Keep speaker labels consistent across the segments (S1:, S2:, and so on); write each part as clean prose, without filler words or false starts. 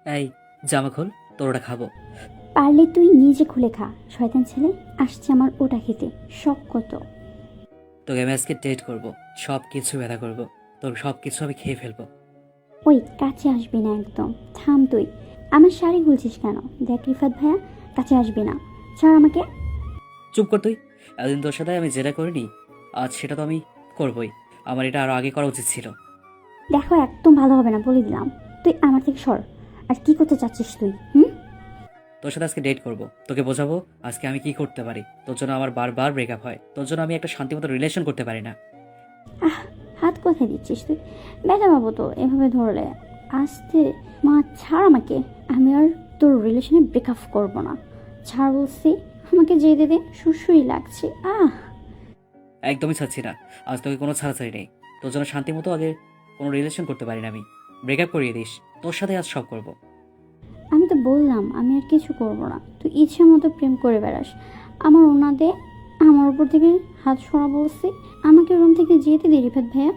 S1: এই, জামা খোল, তোর ওটা খাবো।
S2: পারলে তুই নিজে খুলে খা, শয়তান ছেলে। আসছে আমার ওটা খেতে, শখ কত।
S1: তোকে আমি আজকে ডেট করবো, সব কিছু ব্যথা করবো, তোর সব কিছু আমি খেয়ে ফেলবো।
S2: ওই কাছে আসবি না একদম, থাম তুই। আমার শাড়ি খুলছিস কেন? দেখ রিফাত ভাইয়া, কাছে আসবি না, ছাড় আমাকে।
S1: চুপ কর তুই। এতদিন তোর সাথে আমি যেটা করিনি, আজ সেটা তো আমি করবই। আমার এটা আরো আগে করা উচিত ছিল।
S2: দেখো একদম ভালো হবে না বলে দিলাম। তুই আমার থেকে সর। আর কি করতে চাচ্ছিস তুই? হুম?
S1: তোর সাথে আজকে ডেট করবো, তোকে বোঝাবো আজকে আমি কি করতে পারি। তোর জন্য আমার বারবার ব্রেকআপ হয়, তোর জন্য আমি একটা শান্তিমতো রিলেশন করতে পারি না।
S2: আহ, হাত কোথায় দিচ্ছিস তুই? ব্যথা পাবো তো এভাবে ধরলে। আস্তে। মা, ছাড় আমাকে। আমি আর তোর রিলেশনে ব্রেকআপ করবো না। ছাড় বলছি। আমাকে যেতে দে, সুসুই লাগছে।
S1: একদমই চাচ্ছি না। আজ তোকে কোনো ছাড়াছাড়ি নেই। তোর জন্য শান্তিমতো আগে কোনো রিলেশন করতে পারি না আমি। ব্রেকআপ করিয়ে দিস, তোর সাথে আজ সব করবো।
S2: আমি তো বললাম আমি আর কিছু করব না, তুই ইচ্ছে মতো প্রেম করে বেড়াস। আমার ওনা দে। আমার উপর থেকে হাত সরা বলছি। আমাকে রুম থেকে যেতে দে রিফাত ভাইয়া।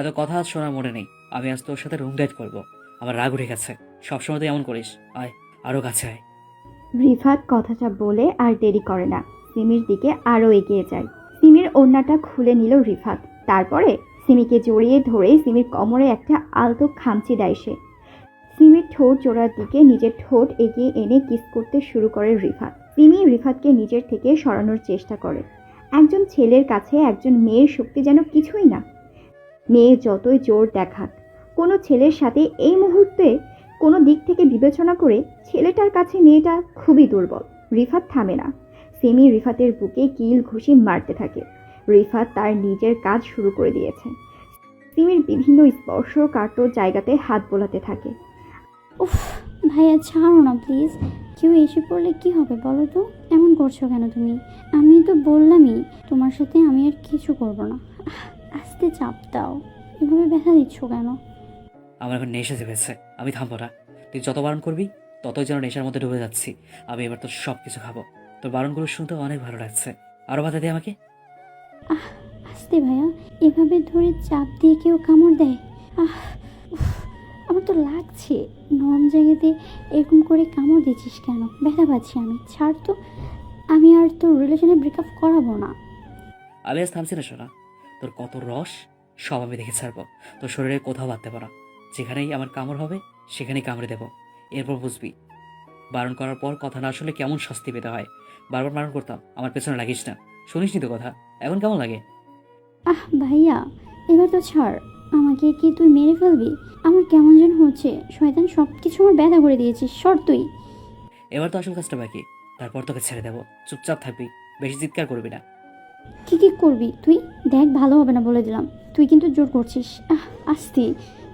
S1: এত কথা আজ শোনার মনে নেই। আমি আজ তোর সাথে রুম ডেট করবো। আমার রাগ উঠে গেছে, সবসময় তুই এমন করিস। আয়, আরো কাছে আয়।
S3: রিফাত কথাটা বলে আর দেরি করে না, সিমির দিকে আরও এগিয়ে যায়। সিমির ওড়নাটা খুলে নিল রিফাত। তারপরে সিমিকে জড়িয়ে ধরে সিমির কোমরে একটা আলতো খামচি দেয় সে। সিমির ঠোঁট জোড়ার দিকে নিজের ঠোঁট এগিয়ে এনে কিস করতে শুরু করে রিফাত। সিমি রিফাতকে নিজের থেকে সরানোর চেষ্টা করে। একজন ছেলের কাছে একজন মেয়ের শক্তি যেন কিছুই না। মেয়ে যতই জোর দেখাক, কোনো ছেলের সাথে এই মুহূর্তে কোনো দিক থেকে বিবেচনা করে ছেলেটার কাছে মেয়েটা খুবই দুর্বল। রিফাত থামে না। সিমি রিফাতের বুকে কিল ঘুষি মারতে থাকে। রিফাত তার নিজের কাজ শুরু করে দিয়েছে। সিমির বিভিন্ন স্পর্শকাতর জায়গাতে হাত বোলাতে থাকে।
S2: উফ, ভাইয়া ছাড়ো না প্লিজ। কেউ এসে পড়লে কি হবে বলো তো? এমন করছো কেন তুমি? আমি তো বললামই তোমার সাথে আমি আর কিছু করব না। আস্তে চাপ দাও। এভাবে ব্যথা দিচ্ছ কেন?
S1: আমার এখন নেশা চেপেছে, আমি থামবো না। তুই যত বারণ করবি ততই যেন নেশার মধ্যে ডুবে যাচ্ছি। আমি এবার তোর সব কিছু খাবো। তোর বারণগুলো শুনতে অনেক ভালো লাগছে। আরো বাধা দে আমাকে।
S2: আহ, আস্তে ভাইয়া। এভাবে ধরে চাপ দিয়ে কেউ কামড় দেয়? আহ, উফ, আমার তো লাগছে। নরম জায়গাতে এরকম করে কামড় দিচ্ছিস কেন? ব্যথা পাচ্ছি আমি, ছাড় তো। আমি আর তোর রিলেশনে ব্রেকআপ করাবো না।
S1: আমি আজ থামছি না শোনা। তোর কত রস সব আমি দেখে ছাড়বো। তোর শরীরে কোথাও বাঁধতে পারা, যেখানেই আমার কামড় হবে সেখানেই কামড়ে দেবো। এরপর বুঝবি বারণ করার পর কথা না শুনলে কেমন শাস্তি পেতে হয়। বারবার বারণ করতাম আমার পেছনে লাগিস না, শুনিসনি তো কথা। এখন কেমন লাগে?
S2: ভাইয়া, এবার তো ছাড়। আমাকে কি তুই মেরে ফেলবি? আমার কেমন যেন হচ্ছে। শয়তান, সব কিছু আমার ব্যথা করে দিয়েছিস, সর তুই।
S1: এবার তো আসল কাজটা বাকি, তারপর তোকে ছেড়ে দেবো। চুপচাপ থাকবি, বেশি চিৎকার করবি না।
S2: কি কি করবি তুই? দেখ, ভালো হবে না বলে দিলাম। তুই কিন্তু জোর করছিস। আস্তে।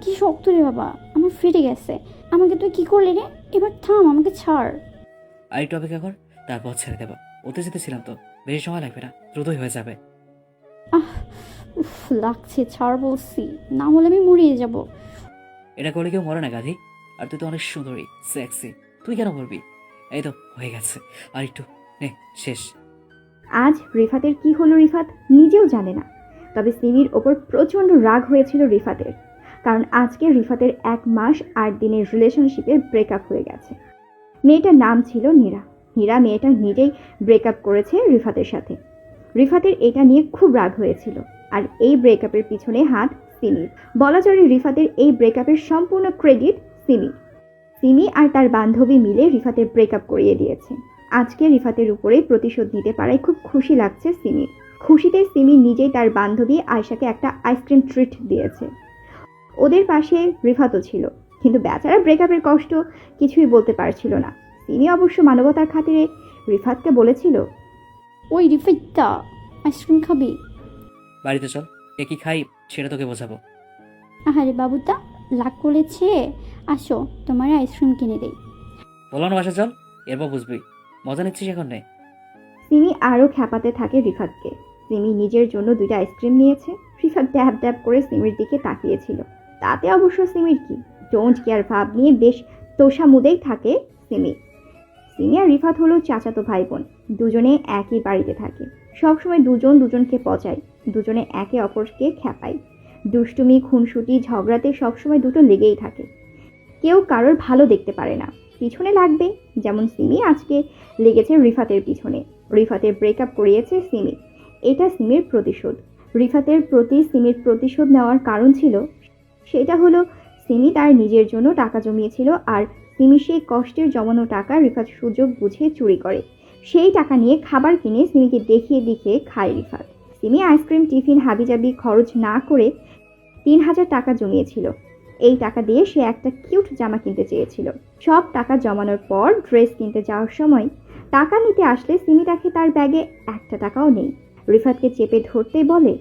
S2: কি শক্ত রে বাবা, আমার ফেটে গেছে। আমাকে তুই কি করলি রে? এবার থাম, আমাকে ছাড়।
S1: আর একটু অপেক্ষা কর, তারপর ছেড়ে দেবো। ওতে যেতেছিলাম তো, বেশি সময় লাগবে না, দ্রুতই হয়ে যাবে।
S2: আহ, উফ, লাগছে, ছাড় বলছি। না হলে আমি মরিয়ে যাব।
S1: এটা করলে কেউ মরে না গাধি। আর তুই তো অনেক সুন্দরী, সেক্সি, তুই কেন বলবি? এই তো হয়ে গেছে, আর একটু নে, শেষ।
S3: আজ রিফাতের কি হলো রিফাত নিজেও জানে না। তবে সিমির ওপর প্রচণ্ড রাগ হয়েছিল রিফাতের, কারণ আজকে রিফাতের 1 মাস 8 দিনের রিলেশনশিপে ব্রেকআপ হয়ে গেছে। মেয়েটার নাম ছিল নীরা। নীরা মেয়েটা নিজেই ব্রেকআপ করেছে রিফাতের সাথে। রিফাতের এটা নিয়ে খুব রাগ হয়েছিল। আর এই ব্রেকআপের পিছনে হাত সিমির। বলা চলে রিফাতের এই ব্রেকআপের সম্পূর্ণ ক্রেডিট সিমি। সিমি আর তার বান্ধবী মিলে রিফাতের ব্রেকআপ করিয়ে দিয়েছে। আজকে রিফাতের উপরে প্রতিশোধ নিতে পারায় খুব খুশি লাগছে সিমির। খুশিতে সিমি নিজেই তার বান্ধবী আয়শাকে একটা আইসক্রিম ট্রিট দিয়েছে। ওদের পাশে রিফাতও ছিল, কিন্তু বেচারা ব্রেকআপের কষ্ট কিছুই বলতে পারছিল না। সিমি অবশ্য মানবতার খাতিরে রিফাতকে বলেছিল,
S2: ওই রিফাইটটা, আইসক্রিম খাবি?
S1: বাড়িতে চল, কে কি খাই সেটা তোকে বোঝাবো।
S2: আহারে বাবুটা, লাগ করেছে। আসো, তোমার আইসক্রিম কিনে দেই।
S1: বললাম না বাসা চল, এরপর বুঝবি। মজা নিচ্ছিস এখন নে।
S3: সিমি আরও খ্যাপাতে থাকে রিফাতকে। সিমি নিজের জন্য 2টা আইসক্রিম নিয়েছে। রিফাত ড্যাব ড্যাব করে সিমির দিকে তাকিয়েছিল। তাতে অবশ্য সিমির কি, ডোন্ট কেয়ার ভাব নিয়ে বেশ তোষামুদেই থাকে সিমি। সিমি আর রিফাত হলো চাচাতো ভাই বোন। দুজনে একই বাড়িতে থাকে। সবসময় দুজন দুজনকে পচায়, দুজনে একে অপরকে খ্যাপায়। দুষ্টুমি, খুনসুটি, ঝগড়াতে সবসময় দুটো লেগেই থাকে। কেউ কারোর ভালো দেখতে পারে না, পিছনে লাগবে। যেমন সিমি আজকে লেগেছে রিফাতের পিছনে। রিফাতের ব্রেকআপ করিয়েছে সিমি, এটা সিমির প্রতিশোধ। রিফাতের প্রতি সিমির প্রতিশোধ নেওয়ার কারণ ছিল, সেটা হলো সিমি তার নিজের জন্য টাকা জমিয়েছিল, আর সিমি সেই কষ্টের জমানো টাকা রিফাত সুযোগ বুঝে চুরি করে। সেই টাকা নিয়ে খাবার কিনে সিমিকে দেখিয়ে দেখিয়ে খায় রিফাত। সিমি আইসক্রিম, টিফিন, হাবিজাবি খরচ না করে 3,000 টাকা জমিয়েছিল। এই টাকা দিয়ে সে একটা কিউট জামা কিনতে চেয়েছিল। সব টাকা জমানোর পর ড্রেস কিনতে যাওয়ার সময় টাকা নিতে আসলে সিমি দেখে তার ব্যাগে একটা টাকাও নেই। রিফাতকে চেপে ধরতেই বলে,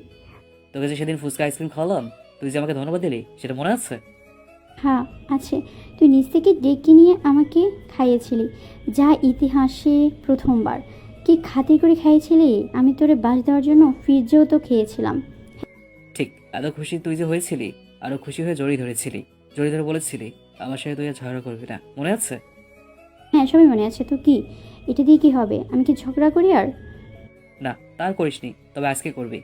S1: তোকে যে সেদিন ফুচকা আইসক্রিম খাওয়ালাম, তুই যে আমাকে ধন্যবাদ দিলি, সেটা মনে আছে?
S2: হ্যাঁ আছে, তুই নিজ থেকে ডেকে নিয়ে আমাকে খাইয়েছিলি, যা ইতিহাসে প্রথমবার। কি খাতির করে খাইয়েছিলি? আমি তোরে বাস দেওয়ার জন্য ফ্রিজেও তো খেয়েছিলাম।
S1: ঠিক, এত খুশি তুই যে হয়েছিলি, আরো খুশি হয়ে জড়িয়ে ধরেছিলি, জড়িয়ে ধরে বলেছিলি আমার সাথে তুই আর ঝগড়া করবি না, মনে আছে?
S2: হ্যাঁ সবই মনে আছে। তো কি, এটা দিয়ে কি হবে? আমি কি ঝগড়া করি আর?
S1: না, তার করিসনি, তবে আজকে করবি।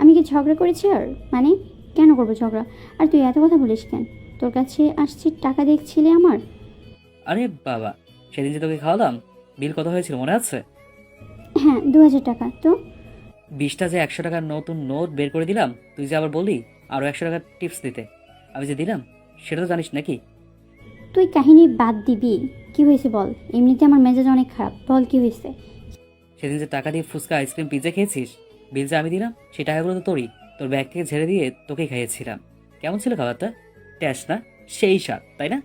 S2: আমি কি ঝগড়া করেছি আর? মানে কেন করবো ঝগড়া? আর তুই এত কথা বলিস কেন? তোর কাছে আসছি টাকা দেখছিলি আমার।
S1: আরে বাবা, সেদিন যে তোকে খাওয়ালাম, বিল কত হয়েছিল মনে আছে?
S2: হ্যাঁ 2,000 টাকা। তো
S1: 20টা যে 100 টাকার নতুন নোট বের করে দিলাম, তুই যে আবার বললি আরো 100 টাকার টিপস দিতে, আমি যে দিলাম সেটা তো জানিস নাকি?
S2: তুই কাহিনী বাদ দিবি। কি হয়েছে বল? এমনিতে আমার মেজাজ অনেক খারাপ, বল কি হয়েছে?
S1: সেদিন যে টাকা দিয়ে ফুচকা, আইসক্রিম, পিৎজা খেয়েছিস, বিল যে আমি দিলাম, সেই টাকাগুলো তো তোরই। তোর ব্যাগ থেকে ঝেড়ে দিয়ে তোকেই খাইয়েছিলাম। কেমন ছিল খাবারটা? টেস্ট না? সেই স্বাদ, তাই না?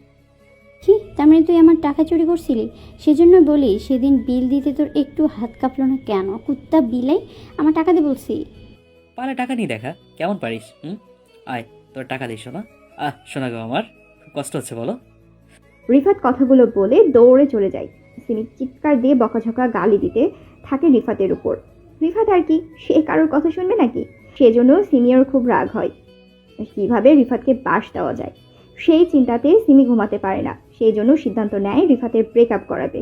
S2: কি তার মানে তুই আমার টাকা চুরি করছিলি? সেজন্য বলি সেদিন বিল দিতে তোর একটু হাত কাঁপলো না কেন? কুত্তা বিলাই আমার টাকা দিয়ে বলছি।
S1: পালে টাকা নিয়ে দেখা, কেমন পারিস? আয়, তোর টাকা দিস না। শোনা গো, আমার খুব কষ্ট হচ্ছে, বলো।
S3: রিফাত কথাগুলো বলে দৌড়ে চলে যায়। সিমি চিৎকার দিয়ে বকাঝকা গালি দিতে থাকে রিফাতের উপর। রিফাত আর কি, সে কারোর কথা শুনবে নাকি? সেজন্য সিমির খুব রাগ হয়। কিভাবে রিফাতকে বাস দেওয়া যায় সেই চিন্তাতে সিমি ঘুমাতে পারে না। সেই জন্য সিদ্ধান্ত নেয় রিফাতের ব্রেকআপ করাবে।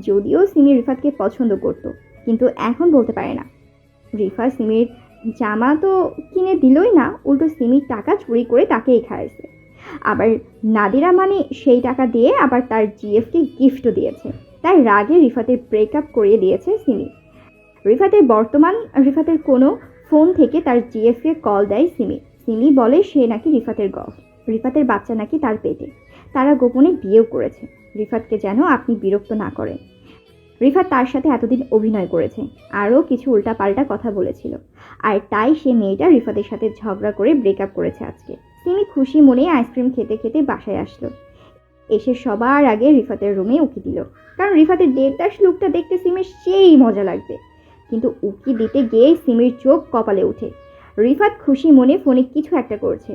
S3: যদিও সিমি রিফাতকে পছন্দ করত, কিন্তু এখন বলতে পারে না। রিফাত সিমির জামা তো কিনে দিলই না, উল্টো সিমির টাকা চুরি করে তাকেই খাইয়েছে। আবার নাদিরা মানে সেই টাকা দিয়ে আবার তার জিএফকে গিফটও দিয়েছে। তাই রাগে রিফাতের ব্রেকআপ করিয়ে দিয়েছে সিমি। রিফাতের কোনো ফোন থেকে তার জিএফকে কল দেয় সিমি। সিমি বলে সে নাকি রিফাতের গফ, রিফাতের বাচ্চা নাকি তার পেটে, তারা গোপনে বিয়েও করেছে। রিফাতকে যেন আপনি বিরক্ত না করেন। রিফাত তার সাথে এতদিন অভিনয় করেছে, আরও কিছু উল্টাপাল্টা কথা বলেছিল, আর তাই সে মেয়েটা রিফাতের সাথে ঝগড়া করে ব্রেকআপ করেছে আজকে। সিমি খুশি মনে আইসক্রিম খেতে খেতে বাসায় আসলো। এসে সবার আগে রিফাতের রুমে উকি দিল, কারণ রিফাতের দেবদাস লুকটা দেখতে সিমির সেই মজা লাগবে। কিন্তু উকি দিতে গিয়ে সিমির চোখ কপালে ওঠে। রিফাত খুশি মনে ফোনে কিছু একটা করছে।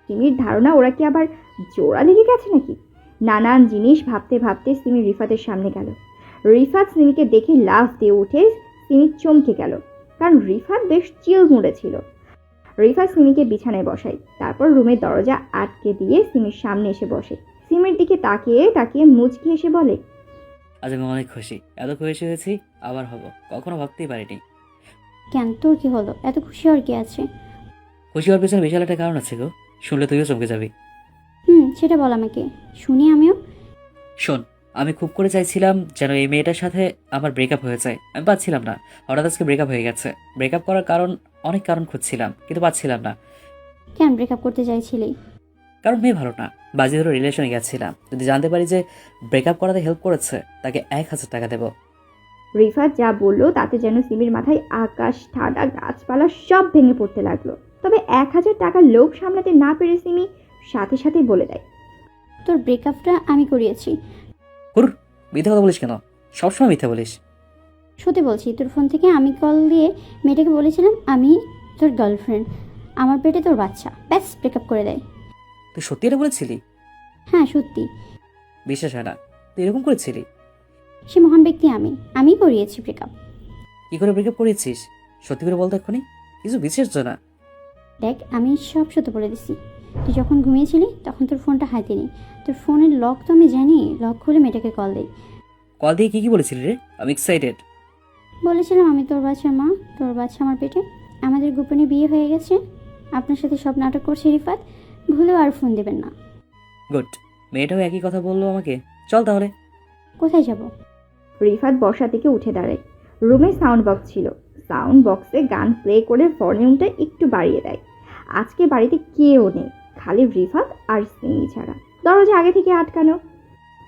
S3: সিমির ধারণা ওরা কি আবার জোড়া লেগে গেছে নাকি? নানান জিনিস ভাবতে ভাবতে সিমি রিফাতের সামনে গেল। রিফাত সিমিকে দেখে লাফ দিয়ে উঠে সিমি চমকে গেল, কারণ রিফাত বেশ চিল মুডে ছিল। রিফাত সিমিকে বিছানায় বসায়, তারপর রুমের দরজা আটকে দিয়ে সিমির সামনে এসে বসে। সিমির দিকে তাকিয়ে তাকিয়ে মুচকি এসে বলে,
S1: আজ আমি অনেক খুশি, এত খুশি হয়েছি আবার হব, কখনো ভাবতেই পারিনি।
S2: কেন, তোর কি হলো? এত খুশি হওয়ার কি আছে?
S1: খুশি হওয়ার পেছনে বিশাল একটা কারণ আছে গো, শুনলে তুইও চমকে যাবি।
S2: সেটা বল আমাকে, শুনি আমিও।
S1: শোন, আমি খুব করে চাইছিলাম যেন এই মেয়েটার সাথে আমার ব্রেকআপ হয়ে যায়, আমি পাচ্ছিলাম না। হঠাৎ আজকে ব্রেকআপ হয়ে গেছে। ব্রেকআপ করার কারণ, অনেক কারণ খুঁজছিলাম কিন্তু পাচ্ছিলাম না।
S2: কেন ব্রেকআপ করতে চাইছিলি?
S1: কারণ মেয়ে ভালো না, বাজি ধরে রিলেশনে গেছিলাম। যদি জানতে পারি যে ব্রেকআপ করাতে হেল্প করেছে, তাকে 1,000 টাকা দেবো।
S3: রিফাত যা বলল তাতে যেন সিমির মাথায় আকাশ, ঠাডা, গাছপালা সব ভেঙে পড়তে লাগলো। তবে 1,000 টাকার লোভ সামলাতে না পেরে সিমি সাথে সাথেই বলে দেয়,
S2: তোর ব্রেকআপটা আমি করিয়েছি।
S1: হুর, মিথ্যা কথা বলিস কেন? সবসময় মিথ্যা বলিস।
S2: সত্যি বলছি, তোর ফোন থেকে আমি কল দিয়ে মেয়েটাকে বলেছিলাম আমি তোর গার্লফ্রেন্ড, আমার পেটে তোর বাচ্চা, ব্যাস ব্রেকআপ করে দেয়।
S1: তুই সত্যি এটা বলেছিলি?
S2: হ্যাঁ সত্যি।
S1: বিশ্বাস হয় না, তুই এরকম করেছিলি?
S2: সে মহান ব্যক্তি আমি করিয়েছি ব্রেকআপ।
S1: কি করে ব্রেকআপ করেছিস? সত্যি করে বলতে এক্ষুনি, কিছু বিশেষ না।
S2: দেখ আমি সব সত্য বলে দিছি। তুই যখন ঘুমিয়েছিলি তখন তোর ফোনটা হাতে নেই, তোর ফোনের লক তো আমি জানি, লক খুলে মেয়েটাকে কল দেই।
S1: কল দিয়ে কি বলেছিলি রে? আমি এক্সাইটেড।
S2: বলেছিলাম আমি তোর বাচ্চার মা, তোর বাচ্চা আমার পেটে, আমাদের গোপনে বিয়ে হয়ে গেছে, আপনার সাথে সব নাটক করছে রিফাত, ভুলেও আর ফোন দেবেন না।
S1: গুড, মেয়েটাও একই কথা বললো আমাকে। চল তাহলে।
S2: কোথায় যাব?
S3: রিফাত বসা থেকে উঠে দাঁড়ায়। রুমে সাউন্ড বক্স ছিল। সাউন্ড বক্সে গান প্লে করে ভলিউমটা একটু বাড়িয়ে দেয়। আজকে বাড়িতে কেউ নেই, খালি রিফাত আর সিমি ছাড়া। দরজা আগে থেকে আটকানো।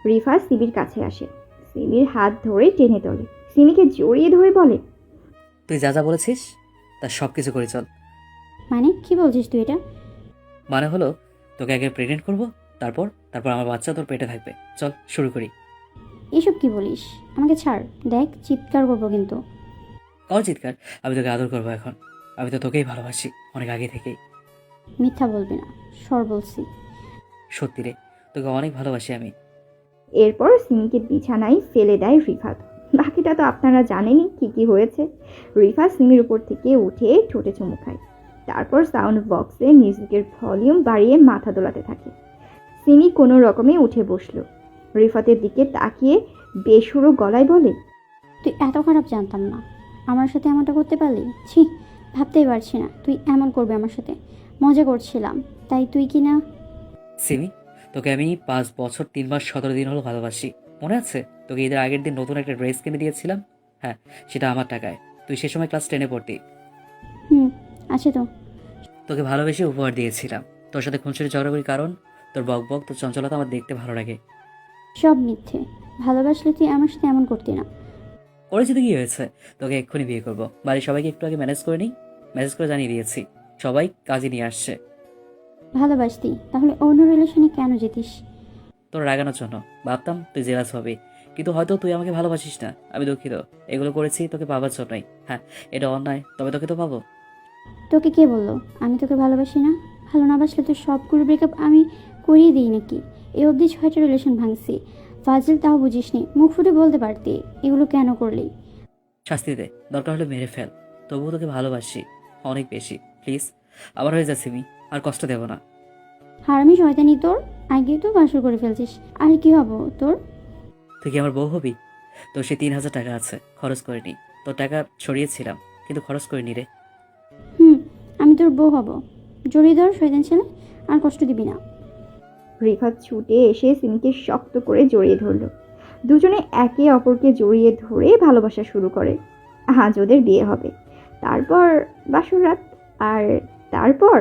S3: রিফাত সিমির কাছে আসে, সিমির হাত ধরে টেনে তোলে, সিমিকে জড়িয়ে ধরে বলে,
S1: তুই যা যা বলেছিস তার সব কিছু করে চল।
S2: মানে কি বলছিস তুই এটা?
S1: মানে হলো, তোকে আগে প্রেগনেন্ট করবো, তারপর তারপর আমার বাচ্চা তোর পেটে থাকবে। চল শুরু করি।
S2: এসব কি বলিস? আমাকে ছাড়, দেখ চিৎকার করবো কিন্তু।
S1: কর চিৎকার, আমি তোকে আদর করবো এখন। আমি তো তোকেই ভালোবাসি অনেক আগে থেকেই।
S2: মিথ্যা বলবি না, সর বলছি।
S1: সত্যি রে, তোকে অনেক ভালোবাসি আমি।
S3: এরপর সিমিকে বিছানায় ফেলে দেয় রিফাত। বাকিটা তো আপনারা জানেনই কি কি হয়েছে। রিফাত সিমির উপর থেকে উঠে ঠোঁটে চুমু খায়। তারপর সাউন্ড বক্সে মিউজিকের ভলিউম বাড়িয়ে মাথা দোলাতে থাকে। সিমি কোনো রকমে উঠে বসলো। রিফাতের দিকে তাকিয়ে বেসুরো গলায় বলে,
S2: তুই এত খারাপ জানতাম না। আমার সাথে এমনটা করতে পারলি? ছি, ভাবতেই পারছি না তুই এমন করবে আমার সাথে। মজা করছিলাম, তাই তুই কি না?
S1: সিমি, তোকে আমি 5 বছর 3 মাস 17 দিন হলো ভালোবাসি। মনে আছে? তোকে ঈদের আগের দিন নতুন একটা ড্রেস কিনে দিয়েছিলাম। হ্যাঁ, সেটা আমার টাকায়। তুই সে সময় ক্লাস 10-এ পড়তি।
S2: হুম, আছে তো।
S1: তোকে ভালোবেসে উপহার দিয়েছিলাম। তোর সাথে খুনসুটি ঝগড়া করি কারণ তোর বক বক, তোর চঞ্চলতা আমার দেখতে ভালো লাগে।
S2: সব মিথ্যে। ভালোবাসলে তুই আমার সাথে এমন করতি না।
S1: করেছি তো কি হয়েছে? তোকে এক্ষুনি বিয়ে করবো। বাড়ির সবাইকে একটু আগে ম্যানেজ করে নিই। মেসেজ করে জানিয়ে দিয়েছি, সবাই কাজে নিয়ে আসছে।
S2: ভালোবাসতি তাহলে অন্য রিলেশনে কেন যেতিস?
S1: তোর রাগানোর জন্য। ভাবতাম তুই জেলাস হবি, কিন্তু হয়তো তুই আমাকে ভালোবাসিস না। আমি দুঃখিত। এগুলো করেছি তোকে পাবার জন্যই। হ্যাঁ, এটা অন্যায়, তবে তোকে তো পাবো।
S2: তোকে কে বললো আমি তোকে ভালোবাসি না? ভালো না বাসলে তো সবগুলো ব্রেকআপ আমি করিয়ে দিই নাকি? এ অবধি 6টা রিলেশন ভাঙছি। ফাজিল, তাও বুঝিসনি, মুখ ফুটে বলতে পারতি এগুলো কেন করলি।
S1: শাস্তি দে, দরকার হলে মেরে ফেল। তবুও তোকে ভালোবাসি অনেক বেশি। প্লিজ, আবার হয়ে যাচ্ছে আমি, আর কষ্ট দেব না।
S2: হারামি শয়তানি তোর। আগে তো বাসর করে ফেলছিস, আর কি হবো তোর?
S1: তুই কি আমার বউ হবি? তোর সে 3,000 টাকা আছে, খরচ করিনি। তোর টাকা ছড়িয়েছিলাম, কিন্তু খরচ করিনি রে।
S2: হুম, আমি তোর বউ হব। জড়িয়ে ধর শয়তান ছেলে, আর কষ্ট দিবি না।
S3: রিফাত ছুটে এসে সিমিকে শক্ত করে জড়িয়ে ধরল। দুজনে একে অপরকে জড়িয়ে ধরে ভালোবাসা শুরু করে। আজ ওদের বিয়ে হবে, তারপর বাসর রাত, আর তারপর